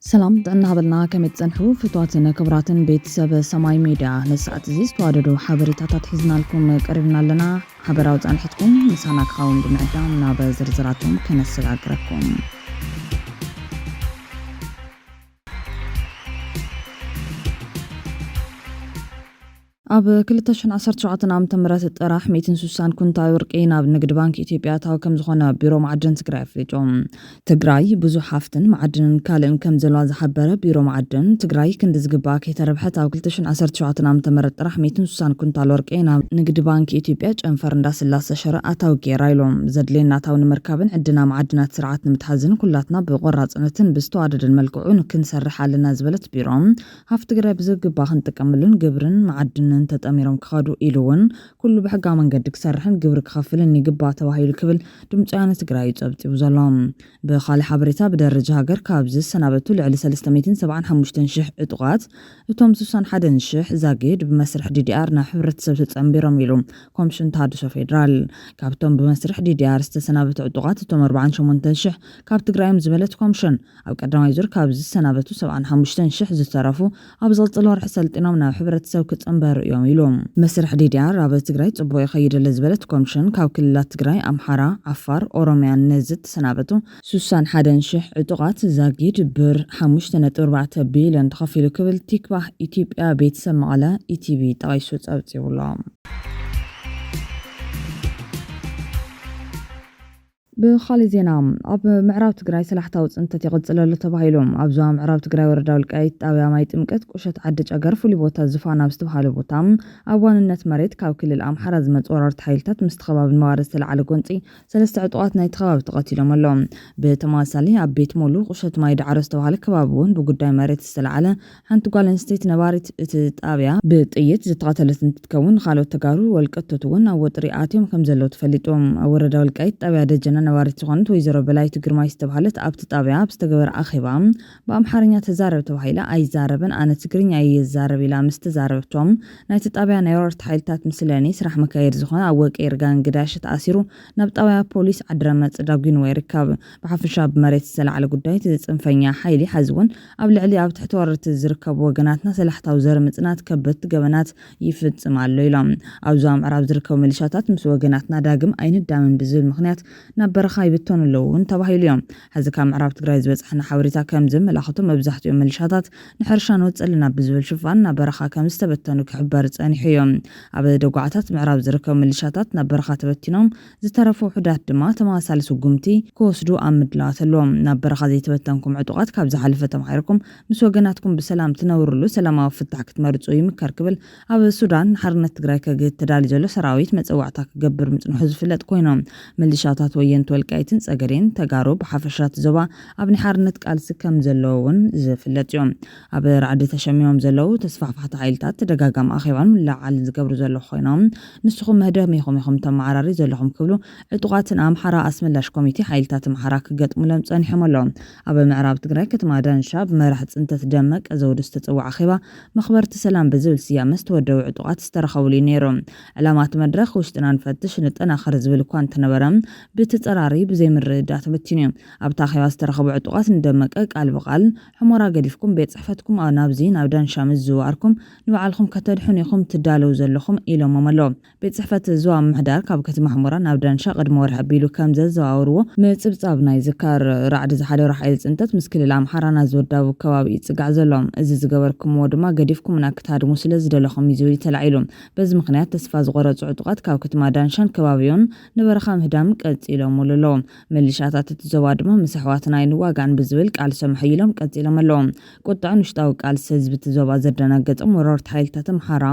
ሰላም ጥዕና ሃበልና ከመይ ትጸንሑ ፍትዋትን ክብራትን ቤተሰብ ሰማይ ሚድያ ነስዓት እዚ ዝተዋደዱ ሓበሬታታት ሒዝናልኩም ቀሪብና ኣለና። ሓበራዊ ጻንሒትኩም ምሳና ክኸውን ብምዕዳም ናብ ዝርዝራቶም ከነሰጋግረኩም። ኣብ 2017 ዓ.ም ጥራሕ 160 ኩንታል ወርቂ ናብ ንግዲ ባንኪ ኢትዮጵያ ኣታዊ ከም ዝኾነ ቢሮ ማዕድን ትግራይ ኣፍሊጦም። ትግራይ ብዙሕ ሃፍትን ማዕድንን ካልእን ከም ዘለዋ ዝሓበረ ቢሮ ማዕድን ትግራይ ክንዲ ዝግባእ ከይተረብሐት ኣብ 2017 ዓ.ም ጥራሕ 160 ኩንታል ወርቂ ናብ ንግዲ ባንኪ ኢትዮጵያ ጨንፈር እንዳስላሴ ሽረ ኣታዊ ገይራ ኢሎም። ዘድልየና ኣታዊ ንምርካብን ዕድና ማዕድናት ስርዓት ንምትሓዝን ኩላትና ብቆራጽነትን ብዝተዋደደን መልክዑ ክንሰርሕ ኣለና ዝበለት ቢሮ ሃፍቲ ትግራይ ብዝግባእ ክንጥቀመሉን ግብርን ማዕድንን ተጠሚሮም ክኻዱ ኢሉውን ኩሉ ብሕጋዊ መንገዲ ክሰርሕን ግብሪ ክኸፍልን ይግባእ ተባሂሉ ክብል ድምፂ ወያነ ትግራይ ጸብጺቡ ዘሎ። ብኻልእ ሓበሬታ ብደረጃ ሃገር ካብ ዝሰናበቱ ልዕሊ 375,000 ዕጡቓት እቶም 61,000 ዛጊድ ብመስርሕ DDR ናብ ሕብረተሰብ ተጸምቢሮም ኢሉ ኮሚሽን ተሃድሶ ፌደራል። ካብቶም ብመስርሕ DDR ዝተሰናበቱ ዕጡቓት እቶም 48,000 ካብ ትግራይም ዝበለት ኮሚሽን ኣብ ቀዳማይ ዙር ካብ ዝሰናበቱ 75,000 ዝተረፉ ኣብ ዝቕጽል ወርሒ ሰልጢኖም ናብ ሕብረተሰብ ክጸምበሩ እዮም ኢሎም። መስርሕ DDR ኣብ ትግራይ ጽቡቕ ይኸይደለ ዝበለት ኮሚሽን ካብ ክልላት ትግራይ፣ ኣምሓራ፣ ዓፋር፣ ኦሮምያን ነዝት ተሰናበቱ 61,000 ዕጡቓት ዛጊድ ብር 5.4 ቢልዮን ተኸፊሉ ክብል ቲክቫህ ኢትዮጵያ ቤተሰብ መቐለ ኢቲቪ ጠቒሱ ጸብጺቡሎ። ብኻልእ ዜና ኣብ ምዕራብ ትግራይ ሰላሕታዊ ጽንተት ይቕጽለሉ ተባሂሎም ኣብ ዞባ ምዕራብ ትግራይ ወረዳ ወልቃይት ጣብያ ማይ ጥምቀት ቁሸት ዓዲ ጨገር ፍሉይ ቦታ ዝፋና ኣብ ዝተባሃለ ቦታ ኣብ ዋንነት መሬት ካብ ክልል ኣምሓራ ዝመጹ ወረርቲ ሓይልታት ምስ ተኸባቢ ነዋሪ ዝተለዓለ ጎንፂ 3 ዕጡቓት ናይ ተኸባቢ ተቐቲሎም ኣሎም። ብተመሳሳሊ ኣብ ቤት ሞሉ ቁሸት ማይ ዳዕሮ ዝተባሃለ ከባቢ እውን ብጉዳይ መሬት ዝተለዓለ ሓንቲ ጓል ኣንስተይቲ ነባሪት እቲ ጣብያ ብጥይት ዝተቐተለት እንትትከውን ካልኦት ተጋሩ ወልቀቶት እውን ኣብ ወጥሪ ኣትዮም ከም ዘለዉ ተፈሊጦም። ኣብ ወረዳ ወልቃይት ጣብያ ደጀና ነባሪት ዝኾነት ወይዘሮ በላይት ግርማይ ዝተባሃለት ኣብቲ ጣብያ ብዝተገበረ ኣኼባ ብኣምሓርኛ ተዛረብ ተባሂላ ኣይዛረበን ኣነ ትግርኛ ይዛረብ ኢላ ምስ ተዛረበቶም ናይቲ ጣብያ ናይ ወረርቲ ሓይልታት ምስለኒ ስራሕ መካየድ ዝኾነ ኣብ ወቂ ርጋን ግዳሽ ተኣሲሩ ናብ ጣብያ ፖሊስ ዓድረመጽ ዳጉን ወይ ርከብ ብሓፈሻ ብመሬት ዝተለዓለ ጉዳይ ጽንፈኛ ሓይሊ ሓዝውን ኣብ ልዕሊ ኣብ ትሕቲ ወረርቲ ዝርከቡ ወገናትና ሰላሕታዊ ዘረ ምጽናት ከበድቲ ገበናት ይፍጽም ኣሎ ኢሎም። ኣብ ዞባ ምዕራብ ዝርከቡ ሚሊሻታት ምስ ወገናትና ዳግም ኣይንዳምን ብዝብል ምኽንያት ናብ በረኻ ይብተኑ ኣለውን ተባሂሉ እዮም። ሕዚ ካብ ምዕራብ ትግራይ ዝበጽሐና ሓበሬታ ከም ዘመላኽቱ መብዛሕትኦም ሚሊሻታት ንሕርሻ ንወጽልና ብዝብል ሽፋን ናብ በረኻ ከም ዝተበተኑ ክሕበር ጸኒሑ እዮም። ኣብ ደጓዓታት ምዕራብ ዝርከቡ ሚሊሻታት ናብ በረኻ ተበቲኖም ዝተረፉ ውሑዳት ድማ ተመሳሳሊ ስጉምቲ ክወስዱ ኣብ ምድላዋት ኣለዎም። ናብ በረኻ ዘይተበተንኩም ዕጡቓት ካብ ዝሓለፈ ተማሂርኩም ምስ ወገናትኩም ብሰላም ትነብሩሉ ሰላማዊ ፍታሕ ክትመርጹ ይምከር ክብል ኣብ ሱዳን ሓርነት ትግራይ ተዳልዩ ዘሎ ሰራዊት መጽዋዕታ ክገብር ምጽንሑ ዝፍለጥ ኮይኖም ሚሊሻታት ወየንቲ ወልቃይትን ጸገዴን ተጋሩ ብሓፈሻት ዞባ ኣብ ንሓርነት ቃልሲ ከም ዘለውን ዝፍለጥ እዮም። ኣብ ራዕዲ ተሸሚሞም ዘለዉ ተስፋሕፋሕቲ ሓይልታት ተደጋጋሚ ኣኼባን ምልዓል ዝገብሩ ዘለዉ ኮይኖም ንስኹም መህደም ኢኹም ተመዓራሪ ዘለኹም ክብሉ ዕጡቓትን ኣምሓራ ኣስመላሽ ኮሚቴ ሓይልታት ኣምሓራ ክገጥሙሎም ጸኒሖም ኣለዎም። ኣብ ምዕራብ ትግራይ ከተማ ዳንሻ ብመራሒ ጽንተት ደመቀ ዘውዱ ዝተጸውዐ ኣኼባ መኽበርቲ ሰላም ብዝብል ስያመ ዝተወደቡ ዕጡቓት ዝተረኸቡሉ ነይሮም። ዕላማት መድረኽ ውሽጥና ንፈትሽ ንጠናኸር ዝብል እኳ እንተነበረ ብትጸራሪ ብዘይምርዳእ ተበቲኑ እዮም። ኣብታ ኣኼባ ዝተረኸቡ ዕጡቓት ንደመቀ ቃል ብቓል ሕሞራ ገዲፍኩም ቤት ጽሕፈትኩም ናብዚ ናብ ዳንሻ ምዝዋርኩም ንባዕልኩም ከተድሕኑ ኢኹም ትዳለዉ ዘለኹም ኢሎሞም ኣለዎም። ቤት ጽሕፈት ዞባ ምሕዳር ካብ ከተማ ሕሞራ ናብ ዳንሻ ቅድሚ ወርሒ ኣቢሉ ከም ዘዘዋውርዎ ምጽብጻብ ናይ ዝካር ራዕዲ ዝሓደሩ ሓይሊ ጽንተት ምስ ክልል ኣምሓራና ዝወዳቡ ከባቢ ይጽጋዕ ዘሎም። እዚ ዝገበርኩምዎ ድማ ገዲፍኩም ናብ ክትሃድሙ ስለ ዝደለኹም እዩ ዝብል ተላዒሉ። በዚ ምኽንያት ተስፋ ዝቆረጹ ዕጡቓት ካብ ከተማ ዳንሻን ከባቢውን ንበረኻ ምህዳም ቀጺሎም ኣለዎም። ሚሊሻታት እቲ ዞባ ድማ ምስ ኣሕዋትና ይንዋጋዕን ብዝብል ቃልሶም ሓይሎም ቀጺሎም ኣለዎም። ቁጥዕን ውሽጣዊ ቃልሲ ህዝቢ እቲ ዞባ ዘደናገጾም ወረርቲ ሓይልታት ኣምሓራ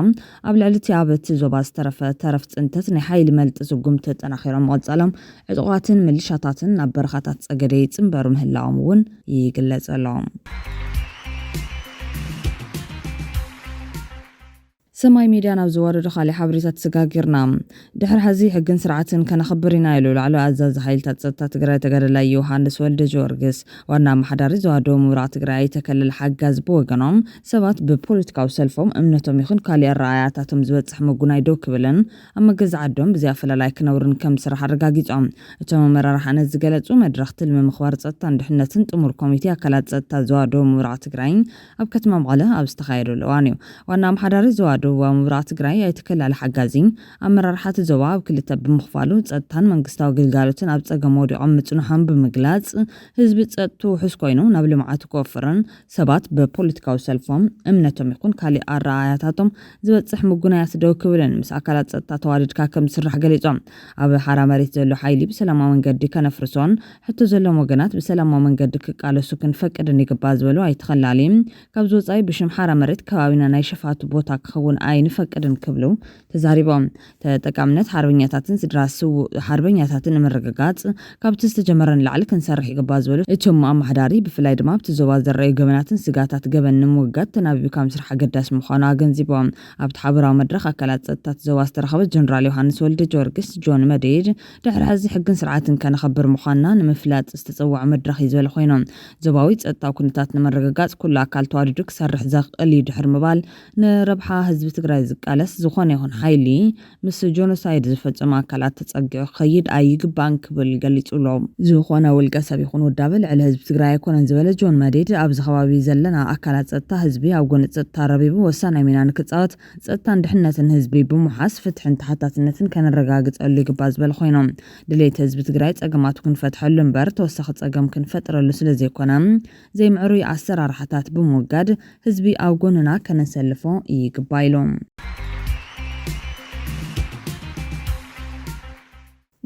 ኣብ ልዕሊ እቲ ኣብ እቲ ዞባ ዝተረፈ ተረፍ ጽንተት ናይ ሓይሊ መልጢ ስጉምቲ ተጠናኺሮም መቐጻሎም ዕጡቓትን ሚሊሻታትን ናብ በረኻታት ጸገደ ይጽምበሩ ምህላዎም እውን ይግለጽ ኣሎ። ሰማይ ሚድያ ናብ ዝወረዱ ካሊ ሓበሬታት ተሰጋጊርና ድሕሪ ሕዚ ሕግን ስርዓትን ከነኽብር ኢና ኢሉ ላዕሎ ኣዛዚ ሓይልታት ጸጥታ ትግራይ ተጋዳላይ ዮሃንስ ወልደ ጆርግስ ዋና ኣመሓዳሪ ዞባ ምብራቕ ትግራይ ተከለል ሓጋዝ ብወገኖም ሰባት ብፖለቲካዊ ሰልፎም እምነቶም ይኹን ካልእ ኣረኣእያታቶም ዝበጽሕ ምጉናይ ደው ክብልን ኣብ መገዛ ዓዶም ብዘይ ኣፈላላይ ክነብርን ከም ስራሕ ኣረጋጊጾም እቶም ኣመራርሓነት ዝገለጹ መድረኽ ትልሚ ምኽባር ጸጥታን ድሕነትን ጥሙር ኮሚቴ ኣካላት ጸጥታ ዞባ ምብራቕ ትግራይ ኣብ ከተማ መቐለ ኣብ ዝተኻየደሉ እዋን እዩ ዋና ኣመሓዳሪ ዞባ ምብራቕ ትግራይ ኣይተከላል ሓጋዚ ኣመራርሓት ዞባ ኣብ ክልተ ብምኽፋሉ ጸጥታን መንግስታዊ ግልጋሎትን ኣብ ጸገም ወዲቖም ምጽኑሖም ብምግላጽ ህዝቢ ጸጥቱ ውሕስ ኮይኑ ናብ ልምዓት ክወፍርን ሰባት ብፖለቲካዊ ሰልፎም እምነቶም ይኹን ካልእ ኣረኣእያታቶም ዝበጽሕ ምጉናያት ደው ክብልን ምስ ኣካላት ጸጥታ ተዋዲድካ ከም ዝስራሕ ገሊጾም ኣብ ሓራ መሬት ዘሎ ሓይሊ ብሰላማዊ መንገዲ ከነፍርሶን ሕቶ ዘሎም ወገናት ብሰላማዊ መንገዲ ክቃለሱ ክንፈቅድን ይግባእ ዝበሉ ኣይተኸላሊም ካብ ዝወጻኢ ብሽም ሓራ መሬት ከባቢና ናይ ሸፋቱ ቦታ ክኸውን ኣይንፈቅድን ክብሉ ተዛሪቦም ተጠቃምነት ሓርበኛታትን ስድራ ሓርበኛታትን ንምርግጋጽ ካብቲ ዝተጀመረን ላዕሊ ክንሰርሕ ይግባእ ዝበሉ እቶም ኣመሓዳሪ ብፍላይ ድማ ኣብቲ ዞባ ዘረኣዩ ገበናትን ስጋታት ገበን ንምውጋድ ተናቢቡ ካብ ምስራሕ ኣገዳሲ ምዃኑ ኣገንዚቦም ኣብቲ ሓበራዊ መድረኽ ኣካላት ጸጥታት ዞባ ዝተረኸበ ጀነራል ዮሃንስ ወልደ ጆርግስ ጆን መዴድ ድሕሪ ሕዚ ሕግን ስርዓትን ከነኽብር ምዃንና ንምፍላጥ ዝተጸውዐ መድረኽ እዩ ዝበለ ኮይኖም ዞባዊ ጸጥታዊ ኩነታት ንምርግጋጽ ኩሉ ኣካል ተዋዲዱ ክሰርሕ ዘኽእል እዩ ድሕሪ ምባል ንረብሓ ህዝቢ ትግራይ ዝቃለስ ዝኾነ ይኹን ሓይሊ ምስ ጆኖሳይድ ዝፈጸሙ ኣካላት ተጸጊዑ ክኸይድ ኣይግባእን ክብል ገሊጹሎም ዝኾነ ውልቀ ሰብ ይኹን ውዳበ ልዕሊ ህዝቢ ትግራይ ኣይኮነን ዝበለ ጆን መዴድ ኣብዚ ከባቢ ዘለና ኣካላት ጸጥታ ህዝቢ ኣብ ጎኒ ጸጥታ ረቢቡ ወሳናይ ሚና ንክጻወት ጸጥታን ድሕነትን ህዝቢ ብምሓስ ፍትሕን ተሓታትነትን ከነረጋግጸሉ ይግባእ ዝበለ ኮይኖም ድሌት ህዝቢ ትግራይ ጸገማቱ ክንፈትሐሉ እምበር ተወሳኺ ጸገም ክንፈጥረሉ ስለዘይኮነ ዘይምዕሩይ ኣሰራርሓታት ብምውጋድ ህዝቢ ኣብ ጎንና ከነሰልፎ ይግባእ ኢሎም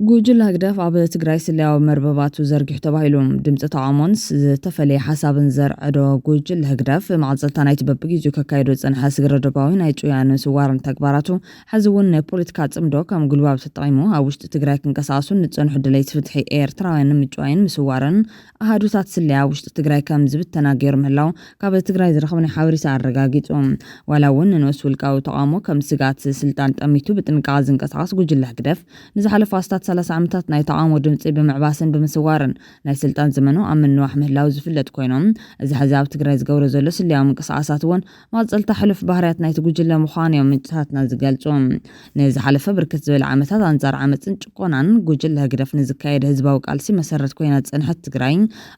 ጉጅለ ህግደፍ ኣብ ትግራይ ስልያዊ መርበባቱ ዘርጊሑ ተባሂሎም ድምፂ ተቃውሞን ዝተፈለየ ሓሳብን ዘርዕዶ ጉጅለ ህግደፍ መዓልቲ ናይቲ በብግዚኡ ከካይዶ ዝጸንሐ ስግረደባዊ ናይ ጩያን ስዋርን ተግባራቱ ሕዚ እውን ፖለቲካ ጽምዶ ከም ጉልባብ ተጠቂሙ ኣብ ውሽጢ ትግራይ ክንቀሳቀሱን ንጸንሑ ድሌት ፍትሒ ኤርትራውያን ምጭዋይን ምስዋርን ኣሃዱታት ስልያ ውሽጢ ትግራይ ከም ዝብተና ገይሩ ምህላው ካብ ትግራይ ዝረኸብና ሓበሬታ ኣረጋጊጹ ዋላ እውን ንነሱ ውልቃዊ ተቃውሞ ከም ስጋት ስልጣን ጠሚቱ ብጥንቃቐ ዝንቀሳቀስ ጉጅለ ህግደፍ ንዝሓለፈ ኣስታት 30 ዓመታት ናይ ተቃውሞ ድምፂ ብምዕባስን ብምስዋርን ናይ ስልጣን ዘመኑ ኣብ ምንዋሕ ምህላው ዝፍለጥ ኮይኖም እዚ ሕዚ ኣብ ትግራይ ዝገብሮ ዘሎ ስልያዊ ምንቅስቃሳት እውን ማዕፀልታ ሕሉፍ ባህርያት ናይቲ ጉጅለ ምዃኑ እዮም ምንጭታትና ዝገልጹ ንዝሓለፈ ብርክት ዝበለ ዓመታት ኣንጻር ዓመፅን ጭቆናን ጉጅለ ህግደፍ ንዝካየደ ህዝባዊ ቃልሲ መሰረት ኮይና ዝጸንሐት ትግራይ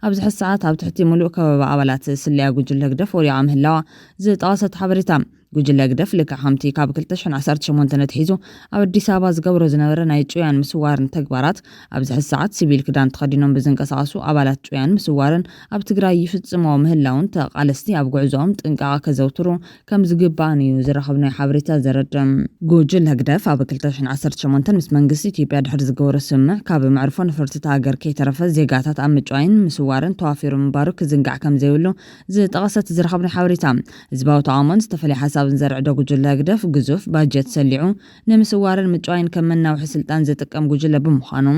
ኣብዚ ሕዚ ሰዓት ኣብ ትሕቲ ሙሉእ ከበባ ኣባላት ስልያ ጉጅለ ህግደፍ ወዲቓ ምህላዋ ዝጠቐሰት ሓበሬታ ጉጅለ ህግደፍ ልክዕ ከምቲ ካብ 2018 ነትሒዙ ኣብ ኣዲስ ኣበባ ዝገብሮ ዝነበረ ናይ ጩያን ምስዋርን ተግባራት ኣብዚ ሕዚ ሰዓት ሲቪል ክዳን ተኸዲኖም ብዝንቀሳቐሱ ኣባላት ጩያን ምስዋርን ኣብ ትግራይ ይፍጽሞ ምህላውን ተቃለስቲ ኣብ ጉዕዞኦም ጥንቃቐ ከዘውትሩ ከም ዝግባእን እዩ ዝረኸብናይ ሓበሬታ ዘረድም ጉጅለ ህግደፍ ኣብ 2018 ምስ መንግስቲ ኢትዮጵያ ድሕሪ ዝገበሮ ስምዕ ካብ መዕርፎ ነፈርቲ ሃገር ከይተረፈ ዜጋታት ኣብ ምጭዋይን ምስዋርን ተዋፊሩ ምንባሩ ክዝንጋዕ ከም ዘይብሉ ዝጠቐሰት ዝረኸብናይ ሓበሬታ ህዝባዊ ተቃውሞን ዝተፈለየ ሓሳብ ዘርዕዶ ጉጅለ ህግደፍ ግዙፍ ባጀት ሰሊዑ ንምስዋርን ምጭዋይን ከም መናውሒ ስልጣን ዝጥቀም ጉጅለ ብምዃኑ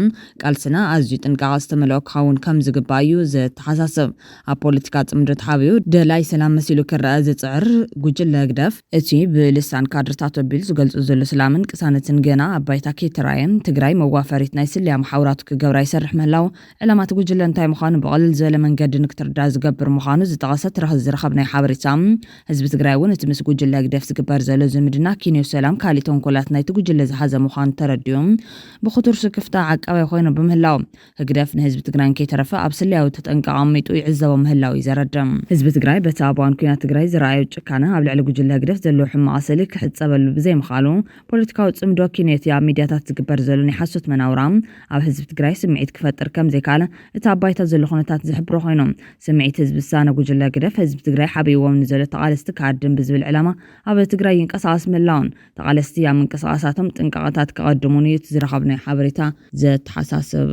ቃልስና ኣዝዩ ጥንቃቐ ዝተመልኦ ክኸውን ከም ዝግባእ እዩ ዘተሓሳስብ ኣብ ፖለቲካ ጽምዶ ተሓቢኡ ደላይ ሰላም መሲሉ ክረአ ዝጽዕር ጉጅለ ህግደፍ እቲ ብልሳን ካድርታት ኣቢሉ ዝገልጹ ዘሎ ሰላምን ቅሳነትን ገና ኣብ ባይታ ከይተራእየ ትግራይ መዋፈሪት ናይ ስልያ ማሕበራቱ ክገብራ ይሰርሕ ምህላው ዕላማት ጉጅለ እንታይ ምዃኑ ብቐሊል ዝበለ መንገዲ ንክትርዳእ ዝገብር ምዃኑ ዝጠቐሰት ዝረኸብናይ ሓበሬታ ህዝቢ ትግራይ እውን እቲ ምስ ጉጅለ ህግደፍ ዝግበር ዘሎ ዝምድና ኪንዮ ሰላም ካልእ ተንኮላት ናይቲ ጉጅለ ዝሓዘ ምዃኑ ተረዲዮም ብኽቱር ስክፍታ ዓቃባይ ኮይኑ ብምህላው ህግደፍ ንህዝቢ ትግራይ ከይተረፈ ኣብ ስልያዊ ተጠንቀቕ ኣሚጡ ይዕዘቦ ምህላው ይዘረድም ህዝቢ ትግራይ በቲ ኣብ እዋን ኩናት ትግራይ ዝረኣዩ ጭካነ ኣብ ልዕሊ ጉጅለ ህግደፍ ዘለዎ ሕማቕ ስእሊ ክሕፀበሉ ብዘይምኻሉ ፖለቲካዊ ጽምዶ ኪንዮት ኣብ ሚድያታት ዝግበር ዘሎ ናይ ሓሶት መናውራ ኣብ ህዝቢ ትግራይ ስምዒት ክፈጥር ከም ዘይካለ እቲ ኣብ ባይታ ዘሎ ኩነታት ዝሕብሮ ኮይኖም ስምዒት ህዝቢ ዝሳነ ጉጅለ ህግደፍ ህዝቢ ትግራይ ሓቢዎም ንዘሎ ተቓለስቲ ካድም ብዝብል ዕላማ ኣብ ትግራይ ይንቀሳቀስ ምላውን ተቃለስቲ ኣብ ምንቅስቃሳቶም ጥንቃቐታት ከቐድሙን እዩ ዝረኸብናይ ሓበሬታ ዘተሓሳስብ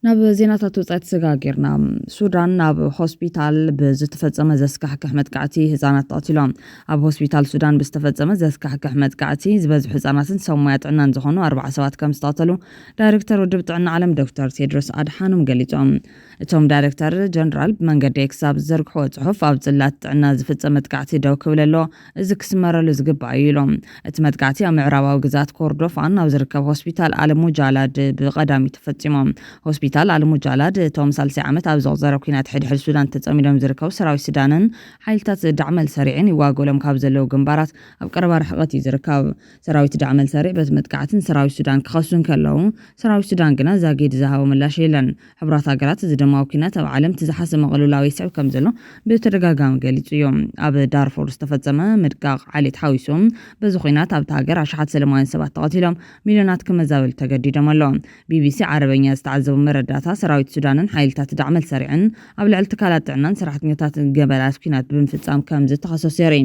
ናብ ዜናታት ወጻኢት ሰጋጊርና ሱዳን ናብ ሆስፒታል ብዝተፈጸመ ዘስካሕክሕ መጥቃዕቲ ህጻናት ተቐቲሎም ኣብ ሆስፒታል ሱዳን ብዝተፈጸመ ዘስካሕክሕ መጥቃዕቲ ዝበዝሑ ህጻናትን ሰሙያ ጥዕናን ዝኾኑ 40 ሰባት ከም ዝተቐተሉ ዳይሬክተር ውድብ ጥዕና ዓለም ዶክተር ቴድሮስ ኣድሓኖም ገሊጾም። እቶም ዳይሬክተር ጀነራል ብመንገዲ ኤክስ ኣብ ዝዘርግሕዎ ጽሑፍ ኣብ ጽላት ጥዕና ዝፍጸም መጥቃዕቲ ደው ክብል ኣሎ እዚ ክስመረሉ ዝግባእ እዩ ኢሎም። እቲ መጥቃዕቲ ኣብ ምዕራባዊ ግዛት ኮርዶፋን ኣብ ዝርከብ ሆስፒታል አልሙጃላድ ብቐዳሚ ተፈጺሞም። ሆስፒታል አልሙጃላድ እቶም 30 ዓመት ኣብ ዝቕፀረ ኩናት ሕድሕድ ሱዳን ተጸሚዶም ዝርከቡ ሰራዊት ሱዳንን ሓይልታት ዳዕመል ሰሪዕን ይዋገሎም ካብ ዘለዉ ግንባራት ኣብ ቀረባ ርሕቐት እዩ ዝርከብ። ሰራዊት ዳዕመል ሰሪዕ በቲ መጥቃዕትን ሰራዊት ሱዳን ክኸሱን ከለዉ ሰራዊት ሱዳን ግና ዛጊድ ዝሃቦ ምላሽ የለን። ሕብራት ሃገራት ዝደማዊ ኩናት ኣብ ዓለም ትዝሓሰ መቕልላዊ ይስዕብ ከም ዘሎ ብተደጋጋሚ ገሊጹ እዮም። ኣብ ዳርፉር ዝተፈጸመ ምድቃቕ ዓሌት ሓዊሶም በዚ ኩናት ኣብቲ ሃገር ኣሽሓት ሰለማውያን ሰባት ተቐቲሎም ሚልዮናት ክመዛበሉ ተገዲዶም ኣለዎም። ቢቢሲ ዓረበኛ ዝተዓዘቡ መረዳታ ሰራዊት ሱዳንን ሓይልታት ዳዕመል ሰሪዕን ኣብ ልዕሊ ትካላት ጥዕናን ሰራሕተኛታት ገበላት ኩናት ብምፍጻም ከም ዝተኸሰሱ የርኢ።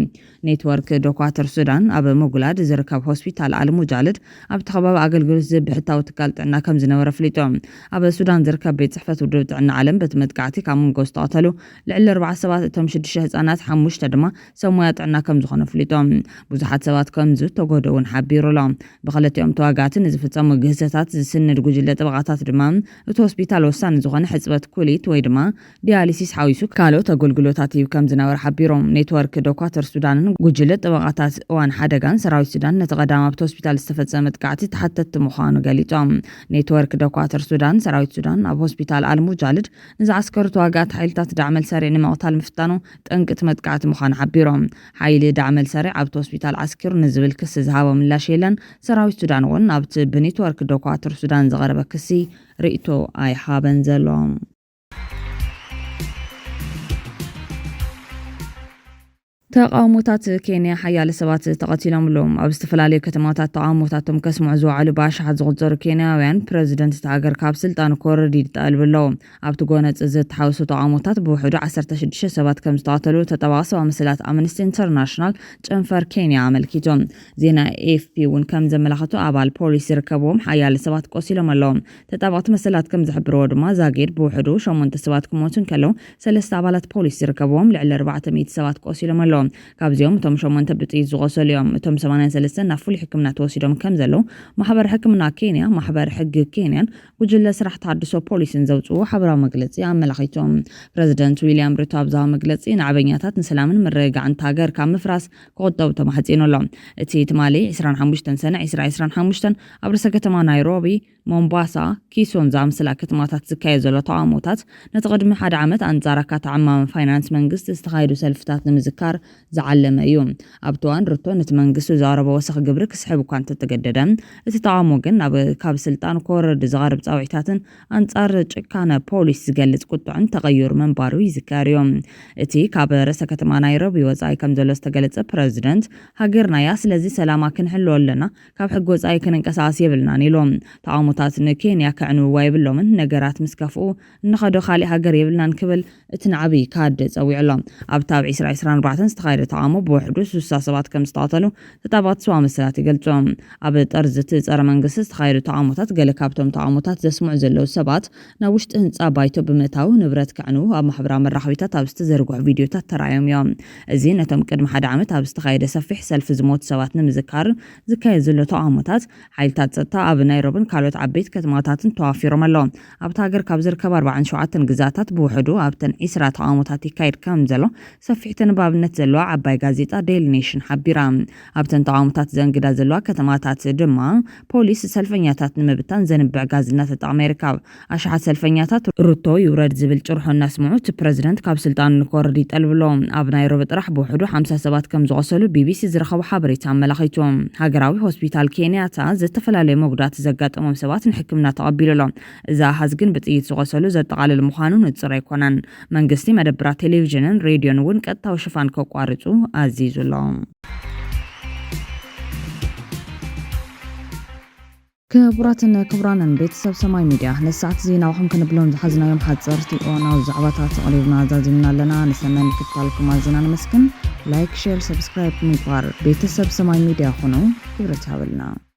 ኔትወርክ ዶኳተር ሱዳን ኣብ ሞጉላድ ዝርከብ ሆስፒታል አልሙጃልድ ኣብቲ ከባቢ ኣገልግሎት ዝህብ ብሕታዊ ትካል ጥዕና ከም ዝነበረ ፍሊጦም። ኣብ ሱዳን ዝርከብ ቤት ጽሕፈት ውድብ ጥዕና ዓለም በቲ መጥቃዕቲ ካብ መንጎ ዝተቐተሉ ልዕሊ 40 ሰባት እቶም 6 ህጻናት 5 ድማ ሰሙያ ጥዕና ከም ዝኾነ ፍሊጦም። ብዙሓት ሰባት ከምዚ ተጎድኡን ሓቢሩ ኣሎ። ብኽልቲኦም ተዋጋእትን ዝፍጸሙ ግህሰታት ዝስንድ ጉጅለ ጥበቃታት ድማ እቲ ሆስፒታል ወሳኒ ዝኾነ ሕጽበት ኩሊት ወይ ድማ ዲያሊሲስ ሓዊሱ ካልኦት ኣገልግሎታት እዩ ከም ዝነበረ ሓቢሮም። ኔትወርክ ዶኳተር ሱዳንን ጉጅለ ጥበቃታት እዋን ሓደጋን ሰራዊት ሱዳን ነቲ ቀዳማ ኣብቲ ሆስፒታል ዝተፈጸመ መጥቃዕቲ ተሓተቲ ምዃኑ ገሊጾም። ኔትወርክ ዶኳተር ሱዳን ሰራዊት ሱዳን ኣብ ሆስፒታል አልሙጃልድ ንዝዓስከሩ ተዋጋእቲ ሓይልታት ዳዕመል ሰሪዕ ንምቕታል ምፍታኑ ጠንቅቲ መጥቃዕቲ ምዃኑ ሓቢሮም። ሓይሊ ዳዕመል ሰሪዕ ኣብቲ ሆስፒታል ዓስኪሩ ንዝብል ክሲ ዝሃቦ ምላሽ የለን። ሰራዊት ሱዳን እውን ኣብቲ ብኔትወርክ ዶኳተር ሱዳን ዝቐረበ ክሲ ርእቶ ኣይሓበን ዘሎ። ተቃውሞታት ኬንያ ሓያሎ ሰባት ተቐቲሎም ኣለዎም። ኣብ ዝተፈላለዩ ከተማታት ተቃውሞታቶም ከስምዑ ዝውዕሉ ብኣሽሓት ዝቑጸሩ ኬንያውያን ፕረዚደንት እቲ ሃገር ካብ ስልጣኑ ክወርድ ይጠልቡ ኣለዉ። ኣብቲ ጎነፂ ዝተሓወሱ ተቃውሞታት ብውሕዱ 16 ሰባት ከም ዝተቐተሉ ተጠባቂ ሰብኣዊ መሰላት ኣምነስቲ ኢንተርናሽናል ጨንፈር ኬንያ ኣመልኪቶም። ዜና ኤኤፍፒ እውን ከም ዘመላኽቱ ኣባል ፖሊስ ዝርከብዎም ሓያሎ ሰባት ቆሲሎም ኣለዎም። ተጠባቕቲ መሰላት ከም ዝሕብርዎ ድማ ዛጊድ ብውሕዱ 8 ሰባት ክሞቱን ከለዉ 3 ኣባላት ፖሊስ ዝርከብዎም ልዕሊ 400 ሰባት ቆሲሎም ኣለዎም። ካብዚኦም እቶም 8 ብጥይት ዝቆሰሉ እዮም። እቶም 83 ናብ ፍሉይ ሕክምና ተወሲዶም ከም ዘለዉ ማሕበር ሕክምና ኬንያ ማሕበር ሕጊ ኬንያን ጉጅለ ስራሕ ተሃድሶ ፖሊስን ዘውፅኡ ሓበራዊ መግለፂ ኣመላኺቶም። ፕረዚደንት ዊልያም ሩቶ ኣብ ዝሃቦ መግለፂ ንዓበኛታት ንሰላምን ምርግጋዕን ሃገር ካብ ምፍራስ ክቁጠቡ ተማሕፂኑ ኣሎ። እቲ ትማሊ 25 ሰነ 2025 ኣብ ርእሰ ከተማ ናይሮቢ ሞምባሳ ኪሶን ዝኣምሰላ ከተማታት ዝካየድ ዘሎ ተቃውሞታት ነቲ ቅድሚ ሓደ ዓመት ኣንጻር ኣካታዕማዊ ፋይናንስ መንግስቲ ዝተኻየዱ ሰልፍታት ንምዝካር ዝዓለመ እዩ። ኣብቲ እዋን ሩቶ ነቲ መንግስቲ ዘቕረበ ወሰኺ ግብሪ ክስሕብ እኳ እንተተገደደ እቲ ተቃውሞ ግን ካብ ስልጣን ክወርድ ዝቐርብ ፃውዒታትን ኣንጻር ጭካነ ፖሊስ ዝገልጽ ቁጥዕን ተቐይሩ መንባሩ ይዝከር እዩ። እቲ ካብ ርእሰ ከተማ ናይሮቢ ወጻኢ ከም ዘሎ ዝተገለጸ ፕረዚደንት ሃገርና እያ ስለዚ ሰላማ ክንሕልዎ ኣለና ካብ ሕጊ ወጻኢ ክንንቀሳቐስ የብልናን ኢሎም። ተቃውሞታት ንኬንያ ክዕንብዋ የብሎምን ነገራት ምስ ከፍኡ ንኸዶ ካሊእ ሃገር የብልናን ክብል እቲ ንዓብይ ካድ ፀዊዑ ኣሎ። ኣብታ ኣብ 2024 ዝተኻየደ ተቃውሞ ብውሕዱ 60 ሰባት ከም ዝተቐተሉ ተጠባቕቲ ሰብኣዊ መሰላት ይገልጾም። ኣብ ጠርዚ እቲ ጸረ መንግስቲ ዝተኻየዱ ተቃውሞታት ገለ ካብቶም ተቃውሞታት ዘስምዑ ዘለዉ ሰባት ናብ ውሽጢ ህንፃ ባይቶ ብምእታው ንብረት ክዕንቡ ኣብ ማሕበራዊ መራኸቢታት ኣብ ዝተዘርግሑ ቪድዮታት ተራእዮም እዮም። እዚ ነቶም ቅድሚ ሓደ ዓመት ኣብ ዝተኻየደ ሰፊሕ ሰልፊ ዝሞቱ ሰባት ንምዝካር ዝካየድ ዘሎ ተቃውሞታት ሓይልታት ጸጥታ ኣብ ናይሮቢን ካልኦት ዓበይቲ ከተማታትን ተዋፊሮም ኣለዎም። ኣብቲ ሃገር ካብ ዝርከቡ 47 ግዛታት ብውሕዱ ኣብተን 20 ተቃውሞታት ይካየድ ከም ዘሎ ሰፊሕ ተነባብነት ዘለዋ ዓባይ ጋዜጣ ዴይሊ ኔሽን ሓቢራ። ኣብተን ተቃውሞታት ዘንግዳ ዘለዋ ከተማታት ድማ ፖሊስ ሰልፈኛታት ንምብታን ዘንብዕ ጋዝ እናተጠቐመ ይርከብ። ኣሽሓት ሰልፈኛታት ሩቶ ይውረድ ዝብል ጭርሖ እናስምዑ እቲ ፕረዚደንት ካብ ስልጣኑ ንክወርድ ይጠልቡ ኣለዎም። ኣብ ናይሮቢ ጥራሕ ብውሕዱ 50 ሰባት ከም ዝቆሰሉ ቢቢሲ ዝረኸቡ ሓበሬታ ኣመላኺቶም። ሃገራዊ ሆስፒታል ኬንያታ ዝተፈላለዩ መጉዳእቲ ዘጋጠሞም ሰባት ንሕክምና ተቐቢሉ ኣሎ። እዚ ኣሃዝ ግን ብጥይት ዝቆሰሉ ዘጠቓልል ምዃኑ ንጹር ኣይኮነን። መንግስቲ መደብራት ቴሌቪዥንን ሬድዮን እውን ቀጥታዊ ሽፋን ከቋርጹ ኣዚዙ ኣሎ። ክቡራትን ክቡራንን ቤተሰብ ሰማይ ሚድያ ነሰዓት ዜናውኹም ክንብሎም ዝሓዝናዮም ሓፀርቲ እዋናዊ ዛዕባታት ተቐሪብና ዛዚምና ኣለና። ንሰናይ ምክትታልኩም ኣዝና ንመስግን። ላይክ፣ ሼር፣ ሰብስክራይብ ምግባር ቤተሰብ ሰማይ ሚድያ ኹኑ። ክብረት ሃበልና።